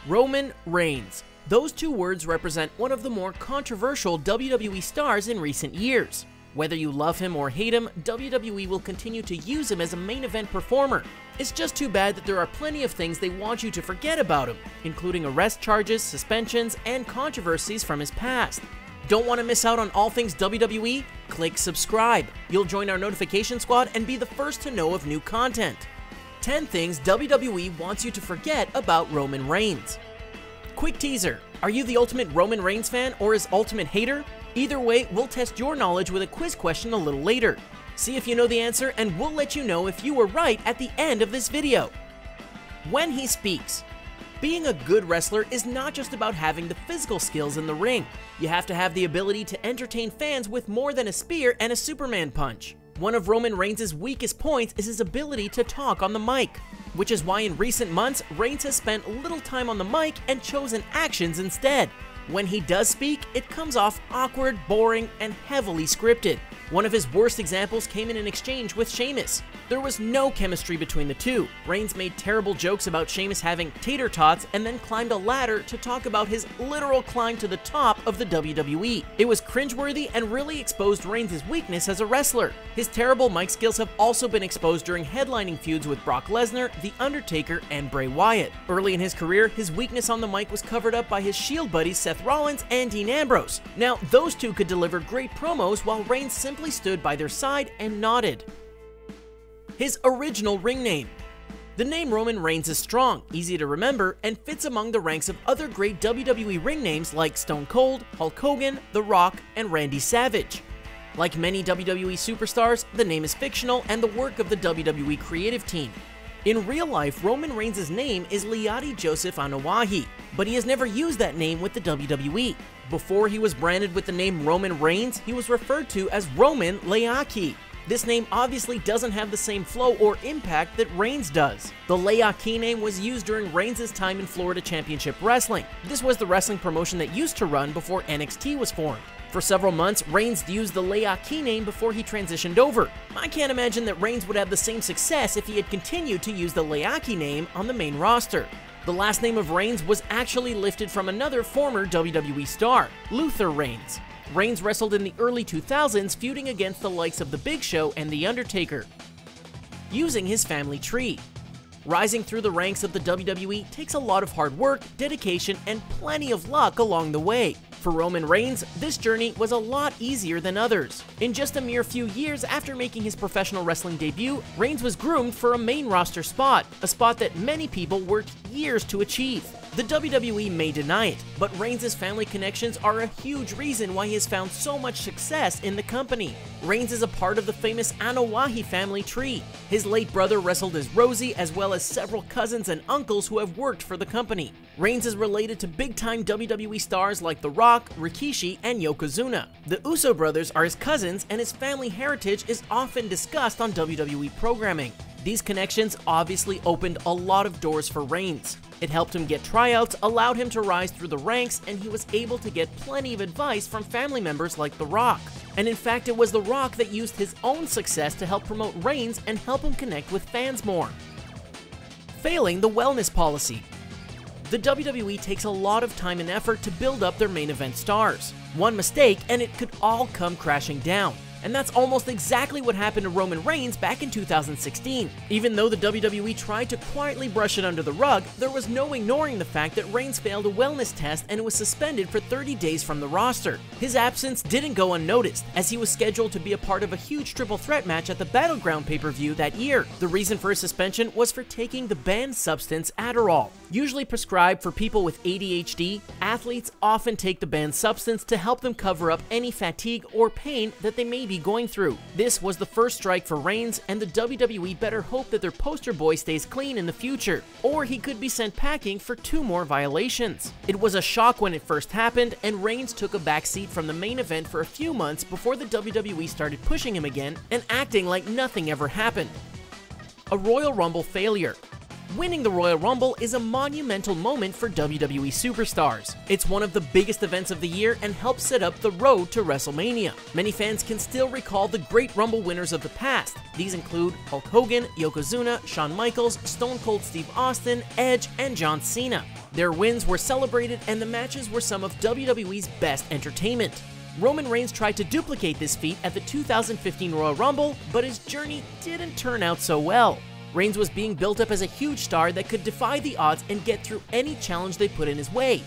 Roman Reigns. Those two words represent one of the more controversial WWE stars in recent years. Whether you love him or hate him, WWE will continue to use him as a main event performer. It's just too bad that there are plenty of things they want you to forget about him, including arrest charges, suspensions, and controversies from his past. Don't want to miss out on all things WWE? Click subscribe. You'll join our notification squad and be the first to know of new content. 10 things WWE wants you to forget about Roman Reigns. Quick teaser. Are you the ultimate Roman Reigns fan or his ultimate hater? Either way, we'll test your knowledge with a quiz question a little later. See if you know the answer and we'll let you know if you were right at the end of this video. When he speaks. Being a good wrestler is not just about having the physical skills in the ring. You have to have the ability to entertain fans with more than a spear and a Superman punch. One of Roman Reigns' weakest points is his ability to talk on the mic, which is why in recent months, Reigns has spent little time on the mic and chosen actions instead. When he does speak, it comes off awkward, boring, and heavily scripted. One of his worst examples came in an exchange with Sheamus. There was no chemistry between the two. Reigns made terrible jokes about Sheamus having tater tots and then climbed a ladder to talk about his literal climb to the top of the WWE. It was cringeworthy and really exposed Reigns' weakness as a wrestler. His terrible mic skills have also been exposed during headlining feuds with Brock Lesnar, The Undertaker, and Bray Wyatt. Early in his career, his weakness on the mic was covered up by his Shield buddies Seth Rollins and Dean Ambrose. Now, those two could deliver great promos while Reigns simply stood by their side and nodded. His original ring name. The name Roman Reigns is strong, easy to remember, and fits among the ranks of other great WWE ring names like Stone Cold, Hulk Hogan, The Rock, and Randy Savage. Like many WWE superstars, the name is fictional and the work of the WWE creative team. In real life, Roman Reigns' name is Liati Joseph Anoa'i, but he has never used that name with the WWE. Before he was branded with the name Roman Reigns, he was referred to as Roman Leaki. This name obviously doesn't have the same flow or impact that Reigns does. The Leaki name was used during Reigns' time in Florida Championship Wrestling. This was the wrestling promotion that used to run before NXT was formed. For several months, Reigns used the Leaki name before he transitioned over. I can't imagine that Reigns would have the same success if he had continued to use the Leaki name on the main roster. The last name of Reigns was actually lifted from another former WWE star, LUTHE Reigns. Reigns wrestled in the early 2000s, feuding against the likes of The Big Show and The Undertaker. Using his family tree. Rising through the ranks of the WWE takes a lot of hard work, dedication, and plenty of luck along the way. For Roman Reigns, this journey was a lot easier than others. In just a mere few years after making his professional wrestling debut, Reigns was groomed for a main roster spot, a spot that many people worked years to achieve. The WWE may deny it, but Reigns' family connections are a huge reason why he has found so much success in the company. Reigns is a part of the famous Anoa'i family tree. His late brother wrestled as Rosie, as well as several cousins and uncles who have worked for the company. Reigns is related to big-time WWE stars like The Rock, Rikishi, and Yokozuna. The Uso brothers are his cousins, and his family heritage is often discussed on WWE programming. These connections obviously opened a lot of doors for Reigns. It helped him get tryouts, allowed him to rise through the ranks, and he was able to get plenty of advice from family members like The Rock. And in fact, it was The Rock that used his own success to help promote Reigns and help him connect with fans more. Failing the wellness policy. The WWE takes a lot of time and effort to build up their main event stars. One mistake and it could all come crashing down. And that's almost exactly what happened to Roman Reigns back in 2016. Even though the WWE tried to quietly brush it under the rug, there was no ignoring the fact that Reigns failed a wellness test and was suspended for 30 days from the roster. His absence didn't go unnoticed, as he was scheduled to be a part of a huge triple threat match at the Battleground pay-per-view that year. The reason for his suspension was for taking the banned substance Adderall. Usually prescribed for people with ADHD, athletes often take the banned substance to help them cover up any fatigue or pain that they may be going through. This was the first strike for Reigns, and the WWE better hope that their poster boy stays clean in the future, or he could be sent packing for 2 more violations. It was a shock when it first happened, and Reigns took a backseat from the main event for a few months before the WWE started pushing him again and acting like nothing ever happened. A Royal Rumble failure. Winning the Royal Rumble is a monumental moment for WWE superstars. It's one of the biggest events of the year and helps set up the road to WrestleMania. Many fans can still recall the great Rumble winners of the past. These include Hulk Hogan, Yokozuna, Shawn Michaels, Stone Cold Steve Austin, Edge, and John Cena. Their wins were celebrated and the matches were some of WWE's best entertainment. Roman Reigns tried to duplicate this feat at the 2015 Royal Rumble, but his journey didn't turn out so well. Reigns was being built up as a huge star that could defy the odds and get through any challenge they put in his way.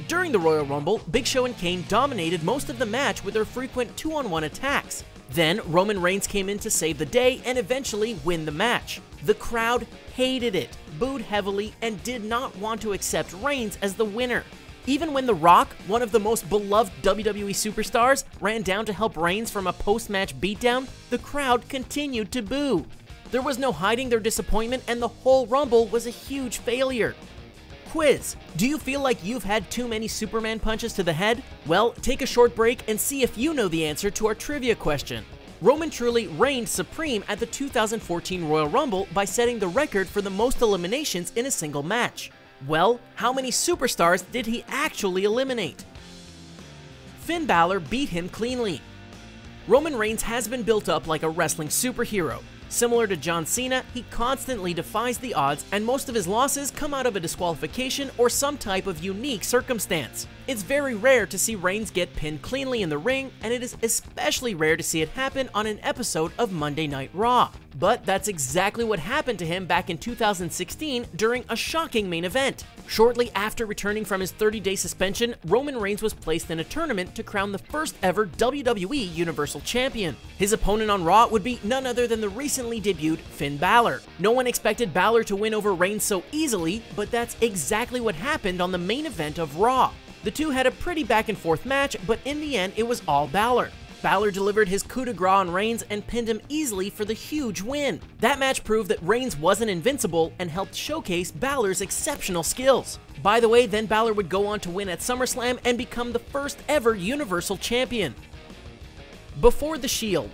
During the Royal Rumble, Big Show and Kane dominated most of the match with their frequent 2-on-1 attacks. Then, Roman Reigns came in to save the day and eventually win the match. The crowd hated it, booed heavily, and did not want to accept Reigns as the winner. Even when The Rock, one of the most beloved WWE superstars, ran down to help Reigns from a post-match beatdown, the crowd continued to boo. There was no hiding their disappointment and the whole Rumble was a huge failure. Quiz: do you feel like you've had too many Superman punches to the head? Well, take a short break and see if you know the answer to our trivia question. Roman truly reigned supreme at the 2014 Royal Rumble by setting the record for the most eliminations in a single match. Well, how many superstars did he actually eliminate? Finn Balor beat him cleanly. Roman Reigns has been built up like a wrestling superhero. Similar to John Cena, he constantly defies the odds and most of his losses come out of a disqualification or some type of unique circumstance. It's very rare to see Reigns get pinned cleanly in the ring, and it is especially rare to see it happen on an episode of Monday Night Raw. But that's exactly what happened to him back in 2016 during a shocking main event. Shortly after returning from his 30-day suspension, Roman Reigns was placed in a tournament to crown the first ever WWE Universal Champion. His opponent on Raw would be none other than the recently debuted Finn Balor. No one expected Balor to win over Reigns so easily, but that's exactly what happened on the main event of Raw. The two had a pretty back and forth match, but in the end it was all Balor. Balor delivered his coup de grace on Reigns and pinned him easily for the huge win. That match proved that Reigns wasn't invincible and helped showcase Balor's exceptional skills. By the way, then Balor would go on to win at SummerSlam and become the first ever Universal Champion. Before the Shield.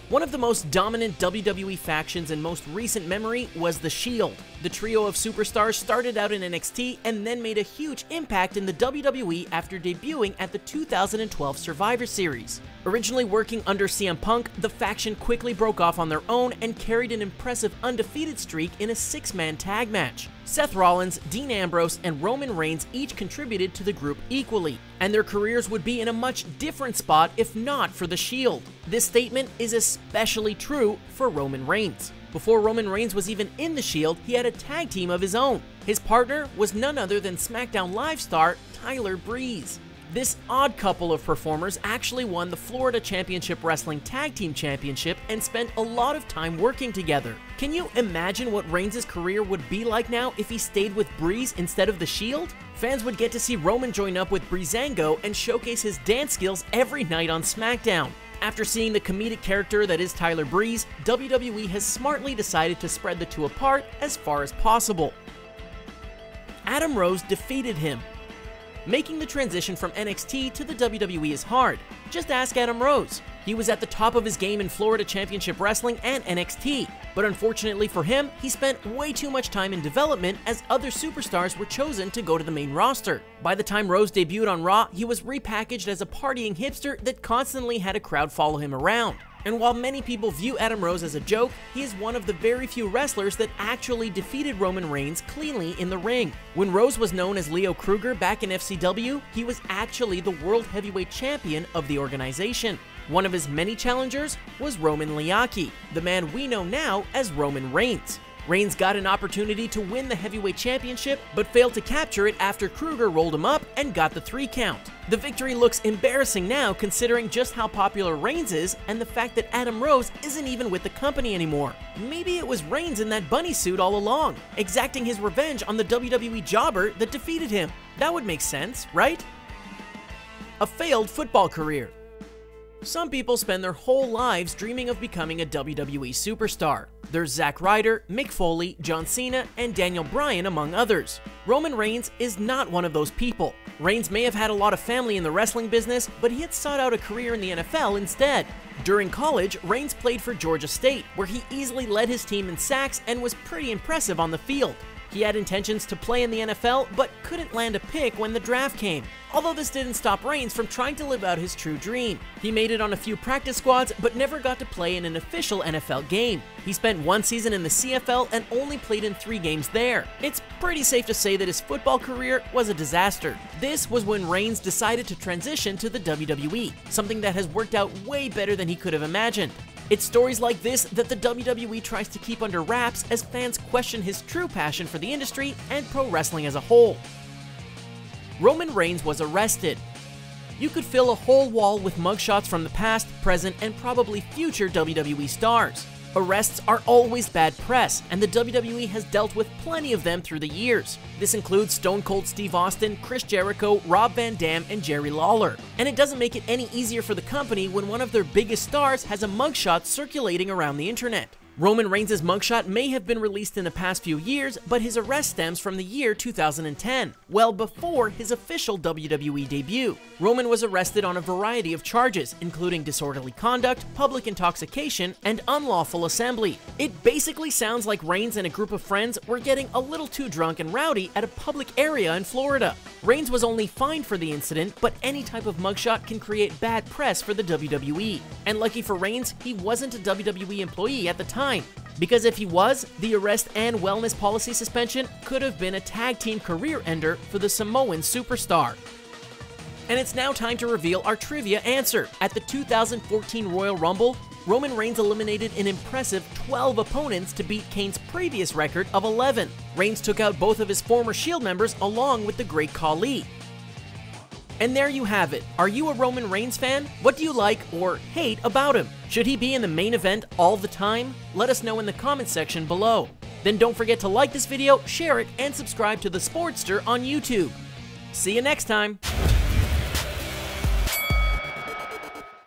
One of the most dominant WWE factions in most recent memory was the Shield. The trio of superstars started out in NXT and then made a huge impact in the WWE after debuting at the 2012 Survivor Series. Originally working under CM Punk, the faction quickly broke off on their own and carried an impressive undefeated streak in a 6-man tag match. Seth Rollins, Dean Ambrose, and Roman Reigns each contributed to the group equally, and their careers would be in a much different spot if not for the Shield. This statement is especially true for Roman Reigns. Before Roman Reigns was even in the Shield, he had a tag team of his own. His partner was none other than SmackDown Live star Tyler Breeze. This odd couple of performers actually won the Florida Championship Wrestling Tag Team Championship and spent a lot of time working together. Can you imagine what Reigns' career would be like now if he stayed with Breeze instead of the Shield? Fans would get to see Roman join up with Breezango and showcase his dance skills every night on SmackDown. After seeing the comedic character that is Tyler Breeze, WWE has smartly decided to spread the two apart as far as possible. Adam Rose defeated him. Making the transition from NXT to the WWE is hard. Just ask Adam Rose. He was at the top of his game in Florida Championship Wrestling and NXT, but unfortunately for him, he spent way too much time in development as other superstars were chosen to go to the main roster. By the time Rose debuted on Raw, he was repackaged as a partying hipster that constantly had a crowd follow him around. And while many people view Adam Rose as a joke, he is one of the very few wrestlers that actually defeated Roman Reigns cleanly in the ring. When Rose was known as Leo Kruger back in FCW, he was actually the World Heavyweight Champion of the organization. One of his many challengers was Roman Liaki, the man we know now as Roman Reigns. Reigns got an opportunity to win the Heavyweight Championship, but failed to capture it after Kruger rolled him up and got the 3 count. The victory looks embarrassing now considering just how popular Reigns is and the fact that Adam Rose isn't even with the company anymore. Maybe it was Reigns in that bunny suit all along, exacting his revenge on the WWE jobber that defeated him. That would make sense, right? A failed football career. Some people spend their whole lives dreaming of becoming a WWE superstar. There's Zack Ryder, Mick Foley, John Cena, and Daniel Bryan among others. Roman Reigns is not one of those people. Reigns may have had a lot of family in the wrestling business, but he had sought out a career in the NFL instead. During college, Reigns played for Georgia State, where he easily led his team in sacks and was pretty impressive on the field. He had intentions to play in the NFL, but couldn't land a pick when the draft came. Although this didn't stop Reigns from trying to live out his true dream. He made it on a few practice squads, but never got to play in an official NFL game. He spent one season in the CFL and only played in 3 games there. It's pretty safe to say that his football career was a disaster. This was when Reigns decided to transition to the WWE, something that has worked out way better than he could have imagined. It's stories like this that the WWE tries to keep under wraps as fans question his true passion for the industry and pro wrestling as a whole. Roman Reigns was arrested. You could fill a whole wall with mugshots from the past, present, and probably future WWE stars. Arrests are always bad press, and the WWE has dealt with plenty of them through the years. This includes Stone Cold Steve Austin, Chris Jericho, Rob Van Dam, and Jerry Lawler. And it doesn't make it any easier for the company when one of their biggest stars has a mugshot circulating around the internet. Roman Reigns' mugshot may have been released in the past few years, but his arrest stems from the year 2010, well before his official WWE debut. Roman was arrested on a variety of charges, including disorderly conduct, public intoxication, and unlawful assembly. It basically sounds like Reigns and a group of friends were getting a little too drunk and rowdy at a public area in Florida. Reigns was only fined for the incident, but any type of mugshot can create bad press for the WWE. And lucky for Reigns, he wasn't a WWE employee at the time. Because if he was, the arrest and wellness policy suspension could have been a tag team career ender for the Samoan superstar. And it's now time to reveal our trivia answer. At the 2014 Royal Rumble, Roman Reigns eliminated an impressive 12 opponents to beat Kane's previous record of 11. Reigns took out both of his former Shield members along with the Great Khali. And there you have it. Are you a Roman Reigns fan? What do you like or hate about him? Should he be in the main event all the time? Let us know in the comment section below. Then don't forget to like this video, share it, and subscribe to The Sportster on YouTube. See you next time!